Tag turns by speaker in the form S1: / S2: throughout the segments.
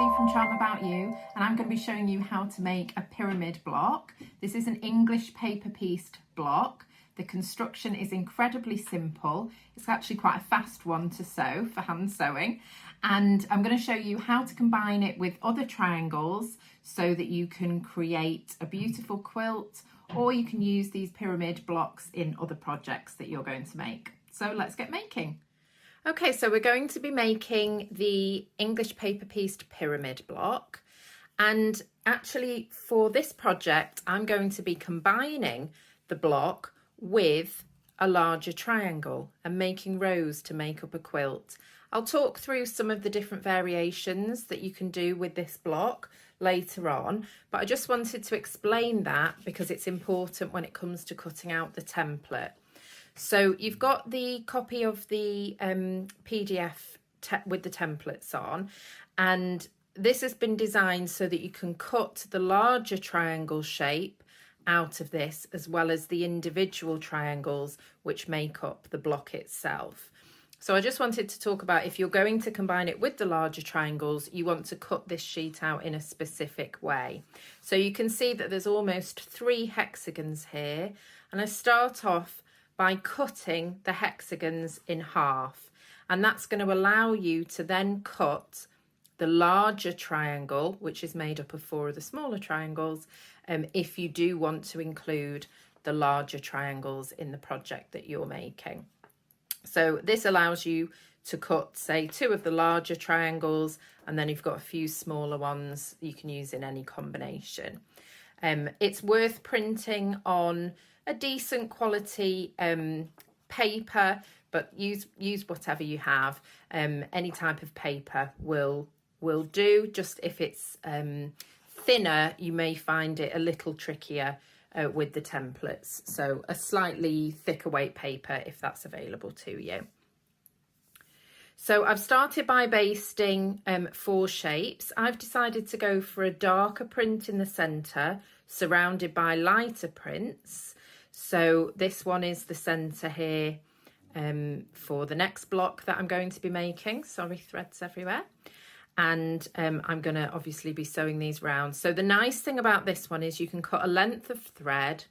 S1: Sue from Charm About You, and I'm going to be showing you how to make a pyramid block. This is an English paper pieced block. The construction is incredibly simple. It's actually quite a fast one to sew for hand sewing, and I'm going to show you how to combine it with other triangles so that you can create a beautiful quilt, or you can use these pyramid blocks in other projects that you're going to make. So let's get making. Okay, so we're going to be making the English paper pieced pyramid block, and actually for this project I'm going to be combining the block with a larger triangle and making rows to make up a quilt. I'll talk through some of the different variations that you can do with this block later on, but I just wanted to explain that because it's important when it comes to cutting out the template. So you've got the copy of the PDF with the templates on, and this has been designed so that you can cut the larger triangle shape out of this, as well as the individual triangles which make up the block itself. So I just wanted to talk about, if you're going to combine it with the larger triangles, you want to cut this sheet out in a specific way. So you can see that there's almost 3 hexagons here, and I start off by cutting the hexagons in half, and that's going to allow you to then cut the larger triangle, which is made up of 4 of the smaller triangles, if you do want to include the larger triangles in the project that you're making. So this allows you to cut, say, 2 of the larger triangles, and then you've got a few smaller ones you can use in any combination. It's worth printing on a decent quality paper, but use whatever you have. Any type of paper will do. Just if it's thinner, you may find it a little trickier with the templates. So a slightly thicker weight paper if that's available to you. So I've started by basting 4 shapes. I've decided to go for a darker print in the centre, surrounded by lighter prints. So this one is the centre here for the next block that I'm going to be making. Sorry, threads everywhere. And I'm going to obviously be sewing these round. So the nice thing about this one is you can cut a length of thread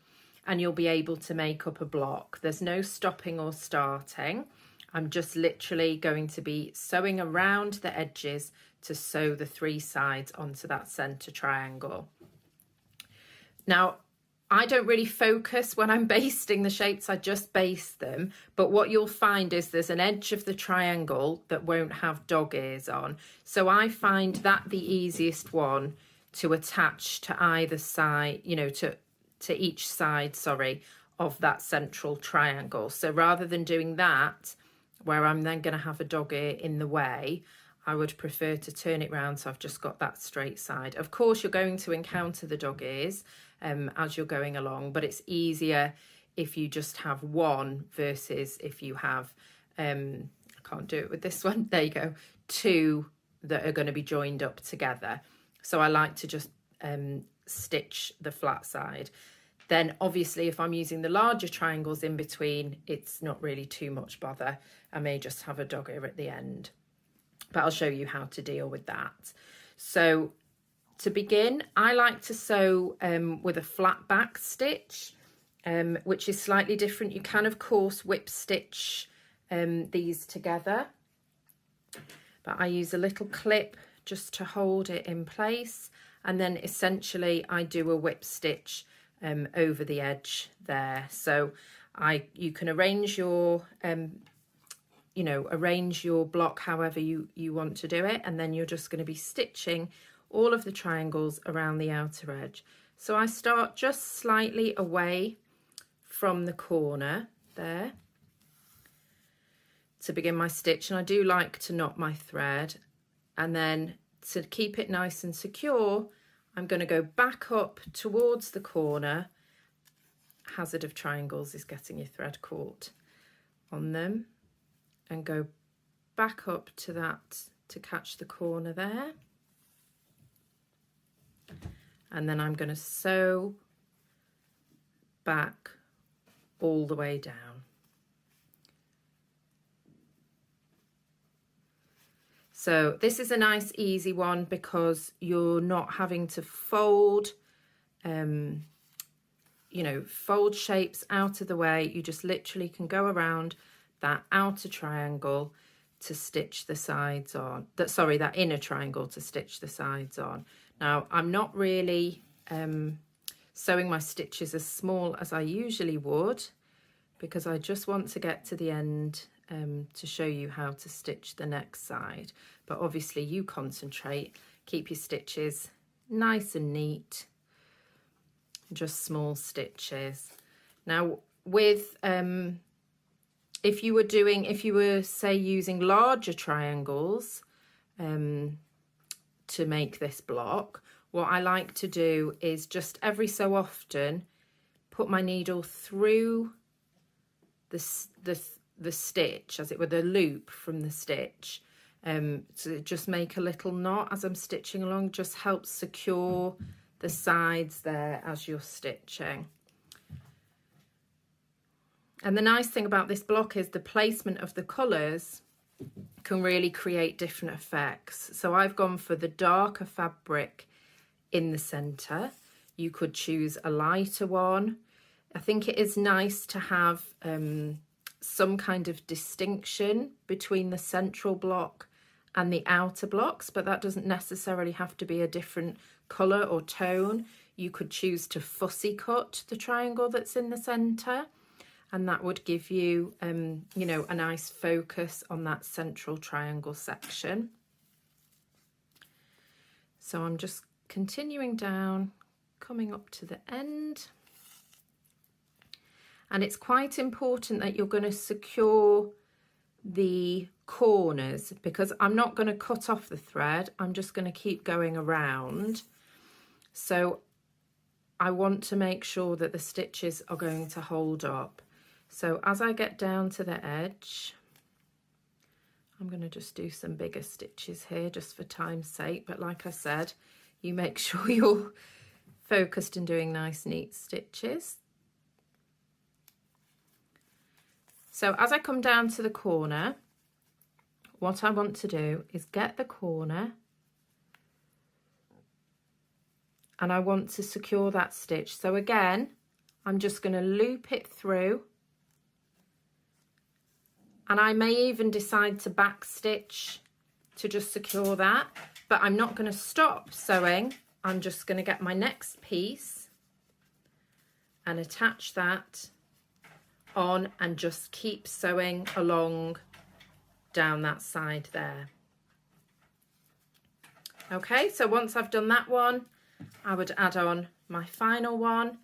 S1: and you'll be able to make up a block. There's no stopping or starting. I'm just literally going to be sewing around the edges to sew the 3 sides onto that centre triangle. Now, I don't really focus when I'm basting the shapes, I just baste them. But what you'll find is there's an edge of the triangle that won't have dog ears on. So I find that the easiest one to attach to either side, you know, to each side, sorry, of that central triangle. So rather than doing that, where I'm then going to have a dog ear in the way, I would prefer to turn it round so I've just got that straight side. Of course, you're going to encounter the dog ears as you're going along, but it's easier if you just have one versus if you have, I can't do it with this one, there you go, 2 that are going to be joined up together. So I like to just stitch the flat side. Then obviously if I'm using the larger triangles in between, it's not really too much bother. I may just have a dog ear at the end, but I'll show you how to deal with that. So to begin, I like to sew with a flat back stitch, which is slightly different. You can of course whip stitch these together, but I use a little clip just to hold it in place, and then essentially I do a whip stitch over the edge there. So you can arrange your arrange your block however you want to do it, and then you're just going to be stitching all of the triangles around the outer edge. So I start just slightly away from the corner there to begin my stitch, and I do like to knot my thread, and then to keep it nice and secure I'm going to go back up towards the corner. Hazard of triangles is getting your thread caught on them, and go back up to that to catch the corner there, and then I'm going to sew back all the way down. So this is a nice easy one because you're not having to fold, you know, fold shapes out of the way. You just literally can go around that outer triangle to stitch the sides on. That inner triangle to stitch the sides on. Now, I'm not really sewing my stitches as small as I usually would because I just want to get to the end to show you how to stitch the next side. But obviously you concentrate, keep your stitches nice and neat, just small stitches. Now with if you were say using larger triangles to make this block, what I like to do is just every so often put my needle through the stitch, as it were, the loop from the stitch, to just make a little knot as I'm stitching along. Just helps secure the sides there as you're stitching. And the nice thing about this block is the placement of the colours can really create different effects. So I've gone for the darker fabric in the centre. You could choose a lighter one. I think it is nice to have some kind of distinction between the central block and the outer blocks, but that doesn't necessarily have to be a different colour or tone. You could choose to fussy cut the triangle that's in the centre, and that would give you, you know, a nice focus on that central triangle section. So I'm just continuing down, coming up to the end. And it's quite important that you're going to secure the corners, because I'm not going to cut off the thread. I'm just going to keep going around. So I want to make sure that the stitches are going to hold up. So as I get down to the edge, I'm going to just do some bigger stitches here just for time's sake. But like I said, you make sure you're focused and doing nice, neat stitches. So as I come down to the corner, what I want to do is get the corner and I want to secure that stitch. So again, I'm just going to loop it through, and I may even decide to back stitch to just secure that, but I'm not going to stop sewing. I'm just going to get my next piece and attach that on and just keep sewing along down that side there. Okay, so once I've done that one, I would add on my final one,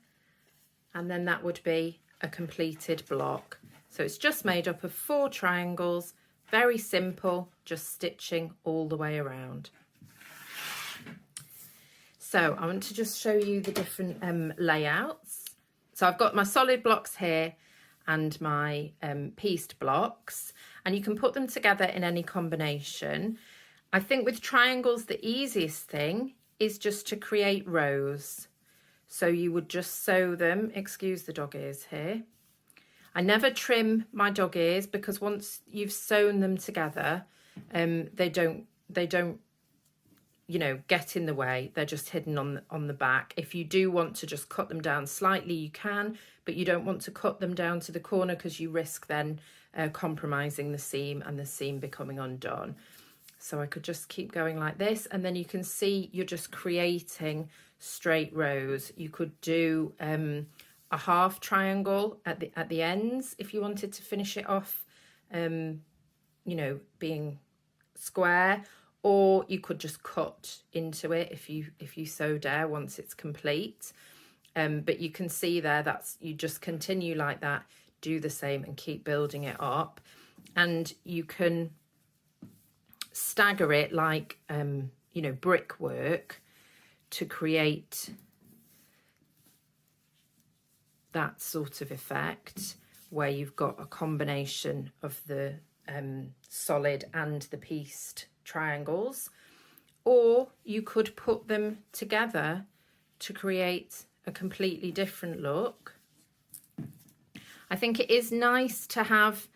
S1: and then that would be a completed block. So it's just made up of 4 triangles, very simple, just stitching all the way around. So I want to just show you the different layouts. So I've got my solid blocks here and my pieced blocks, and you can put them together in any combination. I think with triangles, the easiest thing is just to create rows. So you would just sew them, excuse the dog ears here. I never trim my dog ears because once you've sewn them together, they don't, you know, get in the way. They're just hidden on the back. If you do want to just cut them down slightly, you can, but you don't want to cut them down to the corner because you risk then compromising the seam and the seam becoming undone. So I could just keep going like this, and then you can see you're just creating straight rows. You could do a half triangle at the ends if you wanted to finish it off, you know, being square, or you could just cut into it if you so dare once it's complete. But you can see there, that's, you just continue like that, do the same and keep building it up. And you can stagger it like, you know, brickwork to create that sort of effect where you've got a combination of the solid and the pieced triangles, or you could put them together to create a completely different look. I think it is nice to have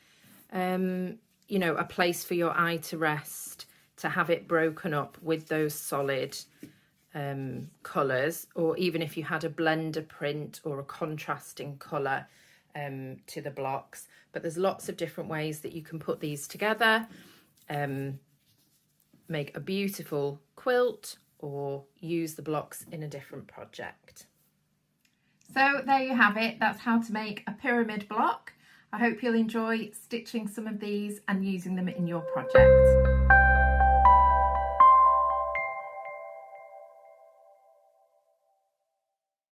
S1: you know, a place for your eye to rest, to have it broken up with those solid colours, or even if you had a blender print or a contrasting colour to the blocks. But there's lots of different ways that you can put these together, make a beautiful quilt, or use the blocks in a different project. So there you have it. That's how to make a pyramid block. I hope you'll enjoy stitching some of these and using them in your project.